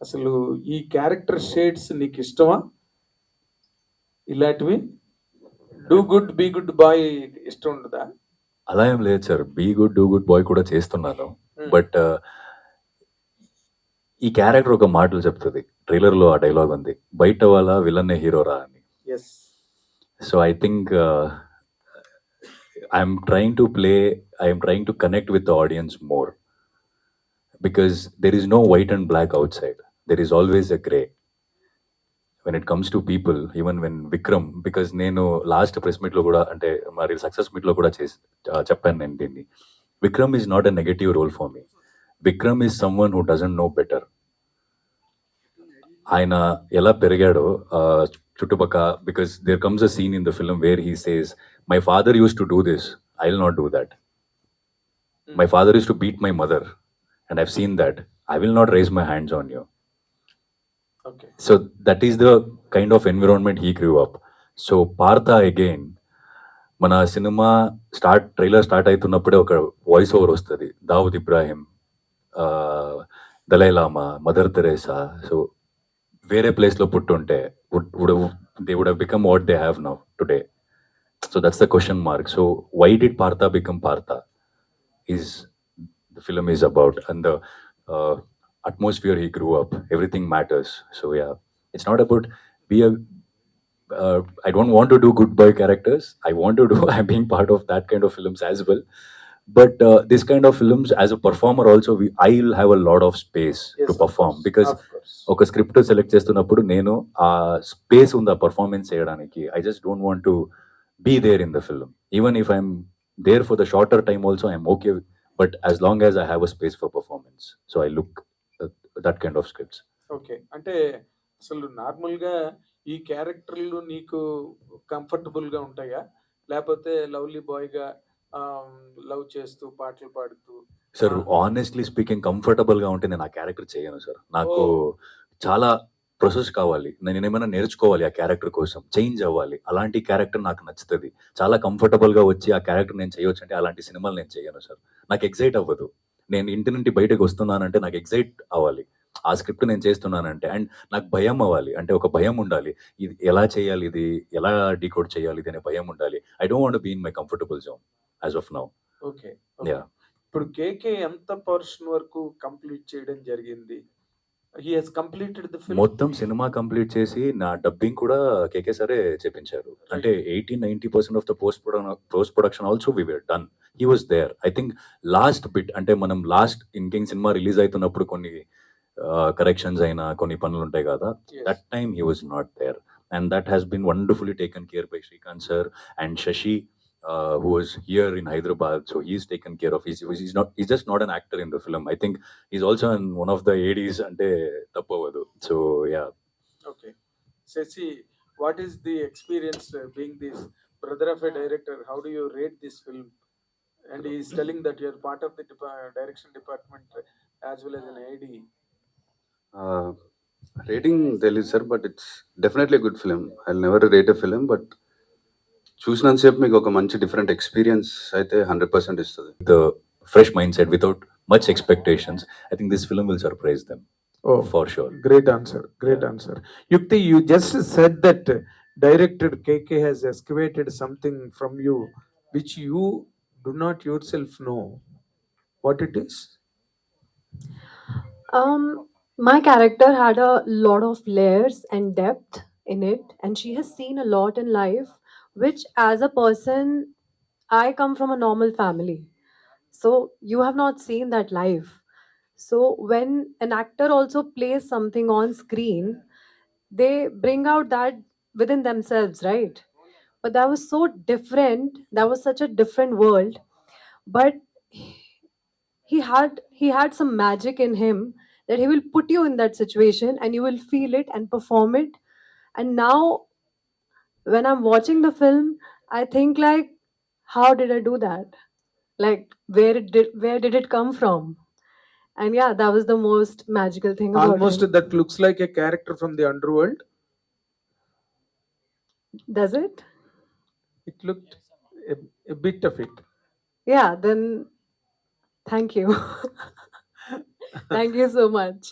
అసలు ఈ character shades నీకు ఇష్టమా? ఇలాంటివి do good be good boy ఇష్టం ఉండదా? అలా ఏం లేదు sir, be good do good boy కూడా చేస్తున్నాను. బట్ ఈ క్యారెక్టర్ ఒక మాటలు చెప్తుంది. ట్రైలర్ లో ఆ డైలాగ్ ఉంది, బయట వాళ్ళ విలన్ హీరోరా అని. So I think I'm trying to connect with the audience more, because there is no white and black outside, there is always a grey when it comes to people. Even when Vikram, because నేను last press మీట్లో కూడా, అంటే మరి success మీట్లో కూడా చెప్పాను నేను దీన్ని. Vikram is not a negative role for me. Vikram is someone who doesn't know better. ఆయన ఎలా పెరిగాడో చుట్టుపక్క, because there comes a scene in the film where he says, my father used to do this, I will not do that. My father used to beat my mother and I've seen that, I will not raise my hands on you. So that is the kind of environment he grew up. So Partha again, మన cinema trailer start అవుతున్నప్పుడే ఒక voice over వస్తుంది, దావుద్ ఇబ్రాహిం, దలై లామా, mother Teresa. So వేరే ప్లేస్లో పుట్టుంటే they would have become what they have now today. So that's the question mark. So why did Partha become Partha is the film is about, and the atmosphere he grew up, everything matters. So yeah, it's not about I don't want to do good boy characters. I want to do I'm being part of that kind of films as well. But this kind of films, as a performer also, I'll have a lot of space to perform, because ఒక script select చేస్తున్నప్పుడు నేను ఆ space ఉంది ఆ performance చేయడానికి. I just don't want to be there in the film. Even if I'm there for the shorter time also, I'm okay, but as long as I have a space for performance. So I look that kind of scripts. Okay, అంటే అసలు నార్మల్గా ఈ క్యారెక్టర్లు నీకు కంఫర్టబుల్గా ఉంటాయా, లేకపోతే lovely బాయ్గా love చేస్తూ పాటలు పాడుతూ? సార్ ఆనెస్ట్లీ స్పీకింగ్, కంఫర్టబుల్గా ఉంటే నేను ఆ క్యారెక్టర్ చేయను సార్. నాకు చాలా ప్రాసెస్ కావాలి, నేను ఏమైనా నేర్చుకోవాలి ఆ క్యారెక్టర్ కోసం, చేంజ్ అవ్వాలి. అలాంటి క్యారెక్టర్ నాకు నచ్చుతుంది. చాలా కంఫర్టబుల్గా వచ్చి ఆ క్యారెక్టర్ నేను చేయొచ్చు అంటే అలాంటి సినిమాలు నేను చేయను సార్. నాకు ఎగ్జైట్ అవ్వదు. నేను ఇంటి నుండి బయటకు వస్తున్నానంటే నాకు ఎగ్జైట్ అవ్వాలి ఆ స్క్రిప్ట్ నేను చేస్తున్నానంటే. అండ్ నాకు భయం అవ్వాలి, అంటే ఒక భయం ఉండాలి, ఇది ఎలా చేయాలి, ఇది ఎలా డీకోడ్ చేయాలి, ఇది అనే భయం ఉండాలి. I don't want be in my comfortable zone as of now. Okay, ఇప్పుడు కేకే ఎంత పోర్షన్ వరకు కంప్లీట్ చేయడం జరిగింది? He has completed the film. మొత్తం సినిమా కంప్లీట్ చేసి నా డబ్బింగ్ కూడా కేకే సరే చేపించారు. అంటే 80-90% of the post production also we were done. He was there. I think last bit, అంటే మనం లాస్ట్ ఇన్కింగ్ సినిమా రిలీజ్ అవుతున్నప్పుడు కొన్ని కరెక్షన్స్ అయినా కొన్ని పనులు ఉంటాయి కదా, that time he was not there. And that has been wonderfully taken care by Srikanth sir and Sashi, who was here in Hyderabad. So he's taken care of. He's just not an actor in the film. I think he's also in one of the ADs ante tappavadu. So yeah. Okay. Shashi, what is the experience being this brother of a director? How do you rate this film? And he is telling that you're part of the direction department as well as an AD. Rating తెలియదు sir, but it's definitely good film. I never rate a film, but చూసినంతసేపు మీకు ఒక మంచి different experience అయితే 100% ఇస్తుంది. The fresh mindset without much expectations, I think this film will surprise them. Oh, for sure. Great answer. Yukti, you just said that director KK has excavated something from you which you do not yourself know. What it is? My character had a lot of layers and depth in it, and she has seen a lot in life, which as a person, I come from a normal family. So you have not seen that life. So when an actor also plays something on screen, they bring out that within themselves, right? But that was so different. That was such a different world. But he had some magic in him that he will put you in that situation and you will feel it and perform it. And now when I'm watching the film, I think like, how did I do that? Like where did it come from? And yeah, that was the most magical thing about Almost him. that looks like a character from the underworld. Does it? It looked a bit of it. Yeah, then thank you. Thank you so much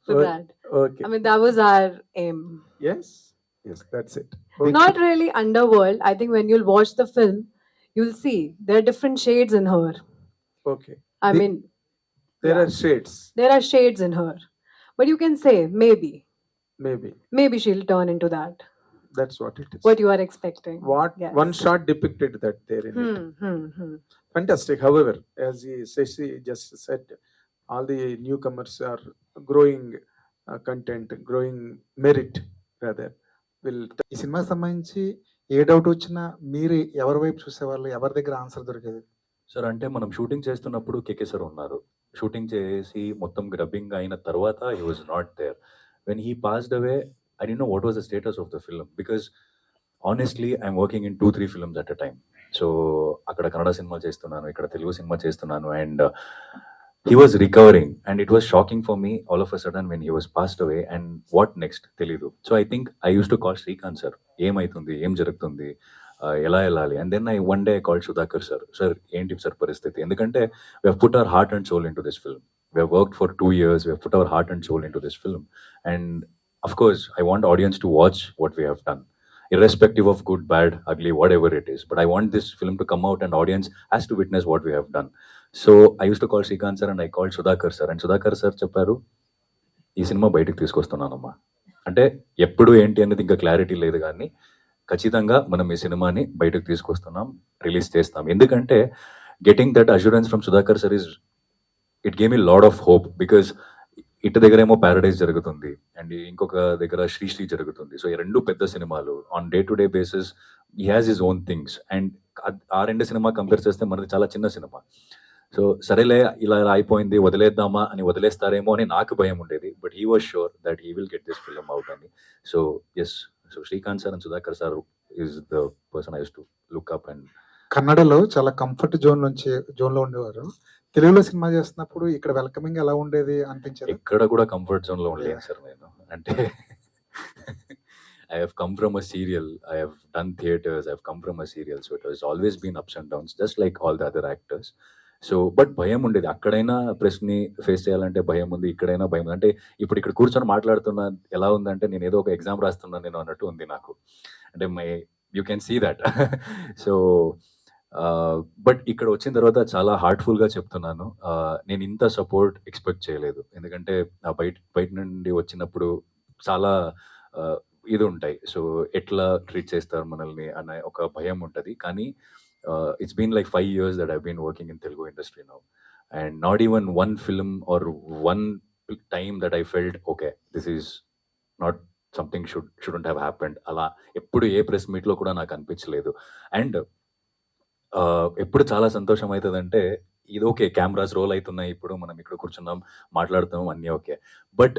for O- that. Okay. I mean, that was our aim. Yes. Yes, that's it. Okay. Not really underworld. I think when you'll watch the film, you'll see there are different shades in her. Okay. I The- mean, there yeah. are shades. There are shades in her. But you can say Maybe maybe she'll turn into that. that's what it is. What you are expecting. What Yes. one shot depicted that there in it. Fantastic. However, as Shashi just said, all the newcomers are growing content, growing merit rather. Will ఈ సినిమాకి సంబంధించి ఏ doubt వచ్చినా మీరు ఎవరి వైపు చూసేవాళ్ళు, ఎవరి దగ్గర ఆన్సర్ దొరికేది? సార్ అంటే మనం షూటింగ్ చేస్తున్నప్పుడు కేకే సార్ ఉన్నారు. షూటింగ్ చేసి మొత్తం గ్రబ్బింగ్ అయిన తర్వాత he was not there. When he passed away I don't know what was the status of the film because honestly I'm working in 2-3 films at a time. So అక్కడ Kannada cinema చేస్తున్నాను, ఇక్కడ Telugu cinema చేస్తున్నాను and he was recovering and it was shocking for me all of a sudden when he was passed away and what next తెలియదు. So I think I used to call Srikanth sir, ఏమైతుంది, ఏం జరుగుతుంది, ఎలా వెళ్ళాలి, and then one day I called Sudhakar sir, sir ఏంటి sir పరిస్థితి, ఎందుకంటే we have put our heart and soul into this film, we have worked for 2 years, we have put our heart and soul into this film and of course I want audience to watch what we have done irrespective of good, bad, ugly, whatever it is, but I want this film to come out and audience has to witness what we have done. So I used to call Srikanth sir and I called Sudhakar sir and Sudhakar sir చెప్పారు ఈ cinema బయటకు తీసుకొస్తున్నానమ్మా అంటే ఎప్పుడు ఏంటి అనేది ఇంకా clarity లేదు కానీ ఖచ్చితంగా మనం ఈ సినిమాని బయటకు తీసుకొస్తున్నాం, రిలీజ్ చేస్తాం. ఎందుకంటే getting that assurance from Sudhakar sir is it game me lot of hope because ఇటు దగ్గర ఏమో ప్యారడైజ్ జరుగుతుంది అండ్ ఇంకొక దగ్గర శ్రీశ్రీ జరుగుతుంది. సో ఈ రెండు పెద్ద సినిమాలు on day to day basis he has his own things and ఆ రెండు సినిమా కంపేర్ చేస్తే మనది చాలా చిన్న సినిమా. సో సరేలే ఇలా అయిపోయింది వదిలేద్దామా అని వదిలేస్తారేమో అని నాకు భయం ఉండేది, but he was sure that he will get this film out అని. So yes, so Srikanth sir and Sudhakar sir is the person I use to look up. And కన్నడలో చాలా కంఫర్ట్ జోన్లో ఉండేవారు. తెలుగులో సినిమా చేస్తున్నప్పుడు ఇక్కడ వెల్కమింగ్ ఎలా ఉండేది అనిపించేది? ఎక్కడ కూడా కంఫర్ట్ జోన్ లో ఉండలేను సార్ నేను. అంటే I have come from a serial, I have done theatres, I have come from a serial, so it has always been ups and downs just like all the other actors. So but భయం ఉండేది, అక్కడైనా ప్రెస్ని face చేయాలంటే భయం ఉంది, ఇక్కడైనా భయం ఉంది. అంటే ఇప్పుడు ఇక్కడ కూర్చొని మాట్లాడుతున్నా ఎలా ఉందంటే నేను ఏదో ఒక ఎగ్జామ్ రాస్తున్నాను నేను అన్నట్టు ఉంది నాకు. అంటే you can see that. So but ఇక్కడ వచ్చిన తర్వాత చాలా హార్ట్ఫుల్గా చెప్తున్నాను, నేను ఇంత సపోర్ట్ ఎక్స్పెక్ట్ చేయలేదు. ఎందుకంటే బయట నుండి వచ్చినప్పుడు చాలా ఇది ఉంటాయి, సో ఎట్లా ట్రీట్ చేస్తారు మనల్ని అనే ఒక భయం ఉంటుంది. కానీ it's been like 5 years that I've been working in Telugu industry now, and not even one film or one time that I felt okay, this is not something shouldn't have happened. అలా ఎప్పుడు ఏ press మీట్లో కూడా నాకు అనిపించలేదు. And ఎప్పుడు చాలా సంతోషం అవుతుందంటే ఇది ఓకే, కెమెరాస్ రోల్ అవుతున్నాయి, ఇప్పుడు మనం ఇక్కడ కూర్చున్నాం మాట్లాడుతున్నాం అన్నీ okay, but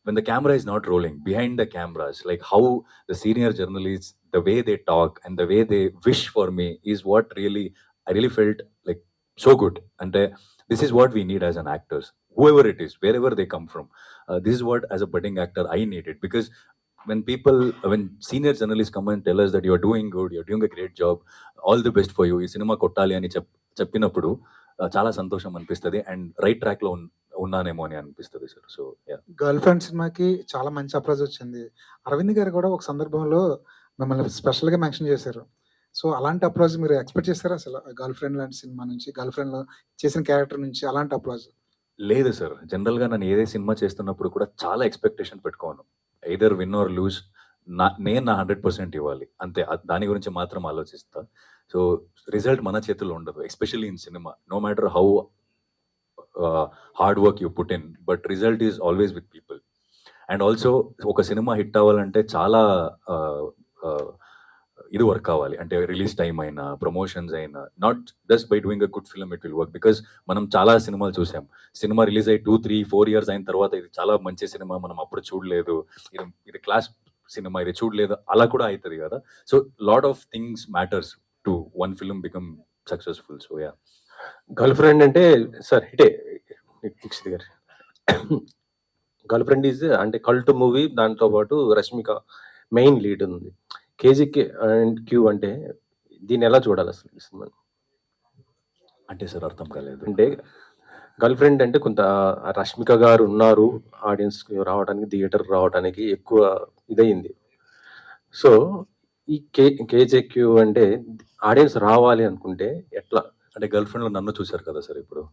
when the camera is not rolling, behind the cameras, like how the senior journalists, the way they talk and the way they wish for me is what I really felt like so good. And this is what we need as an actors, whoever it is, wherever they come from. This is what as a budding actor I needed, because when senior journalists come and tell us that you're doing good, you're doing a great job, all the best for you, ఈ cinema కొట్టాలి అని చెప్పినప్పుడు చాలా సంతోషం అనిపిస్తుంది and right track లో ఉన్నానేమో అని అనిపిస్తుంది సార్. సో గర్ల్ ఫ్రెండ్ సినిమాకి చాలా మంచి అప్రోచ్ వచ్చింది. అరవింద్ గారు కూడా ఒక సందర్భంలో మిమ్మల్ని స్పెషల్ గా మెన్షన్ చేశారు. సో అలాంటి అప్రోచ్ మీరు ఎక్స్పెక్ట్ చేస్తారా అసలు? గర్ల్ ఫ్రెండ్ లాంటి సినిమా నుంచి, గర్ల్ ఫ్రెండ్ లో చేసిన క్యారెక్టర్ నుంచి అలాంటి అప్రోచ్? లేదు సార్, జనరల్ గా నేను ఏదే సినిమా చేస్తున్నప్పుడు కూడా చాలా ఎక్స్పెక్టేషన్ పెట్టుకోను. ఎయిదర్ విన్ ఆర్ లూజ్, నేను నా 100% ఇవ్వాలి అంతే, దాని గురించి మాత్రం ఆలోచిస్తా. సో రిజల్ట్ మన చేతుల్లో ఉండదు, especially in cinema. No matter how hard work you put in, but result is always with people. And also ఒక సినిమా హిట్ అవ్వాలంటే చాలా ఇది వర్క్ కావాలి, అంటే రిలీజ్ టైం అయినా ప్రమోషన్స్ అయినా, not just by doing a good film it will work. Because మనం చాలా సినిమాలు చూసాం, సినిమా రిలీజ్ అయ్యి 2-3-4 years అయిన తర్వాత ఇది చాలా మంచి సినిమా, మనం అప్పుడు చూడలేదు, ఇది క్లాస్ సినిమా, ఇది చూడలేదు, అలా కూడా అవుతుంది కదా. So lot of things matters to one film become successful. So yeah, girl friend అంటే సార్ హిటే దీక్షిత్ గారు. గర్ల్ ఫ్రెండ్ ఈజ్ అంటే కల్ట్ మూవీ, దాంతో పాటు రష్మిక మెయిన్ లీడ్ ఉంది. కేజీకే అండ్ క్యూ అంటే దీన్ని ఎలా చూడాలి అసలు ఈ సినిమా? అంటే సార్ అర్థం కాలేదు. అంటే గర్ల్ ఫ్రెండ్ అంటే కొంత రష్మిక గారు ఉన్నారు ఆడియన్స్ రావడానికి, థియేటర్ రావడానికి ఎక్కువ ఇదయింది. సో ఈ కేజేక్యూ అంటే ఆడియన్స్ రావాలి అనుకుంటే ఎట్లా? అంటే గర్ల్ ఫ్రెండ్ లో నన్ను చూశారు కదా సార్ ఇప్పుడు.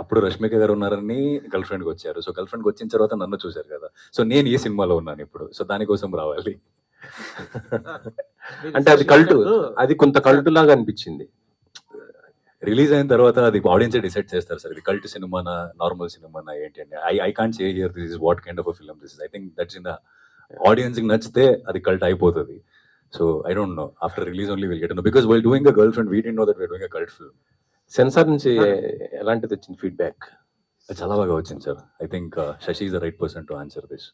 అప్పుడు రష్మిక గారు ఉన్నారని గర్ల్ ఫ్రెండ్కి వచ్చారు. సో గర్ల్ ఫ్రెండ్కి వచ్చిన తర్వాత నన్ను చూశారు కదా. సో నేను ఈ సినిమాలో ఉన్నాను ఇప్పుడు. సో దానికోసం రావాలి. అంటే అది కల్ట్, అది కొంత కల్ట్ లాగా అనిపించింది. రిలీజ్ అయిన తర్వాత అది ఆడియన్స్ డిసైడ్ చేస్తారు సార్. ఇది కల్ట్ సినిమానా, నార్మల్ సినిమానా ఏంటి అని. I can't say here this is what kind of film this is. I think that's in the audience కి నచ్చితే అది కల్ట్ అయిపోతుంది. So I don't know, after release only will get know, because while doing a girlfriend we didn't know that we are doing a cult film. Censor నుంచి ఎలాంటిది వచ్చింది feedback? చాలా బాగా వచ్చింది sir. I think Shashi is the right person to answer this.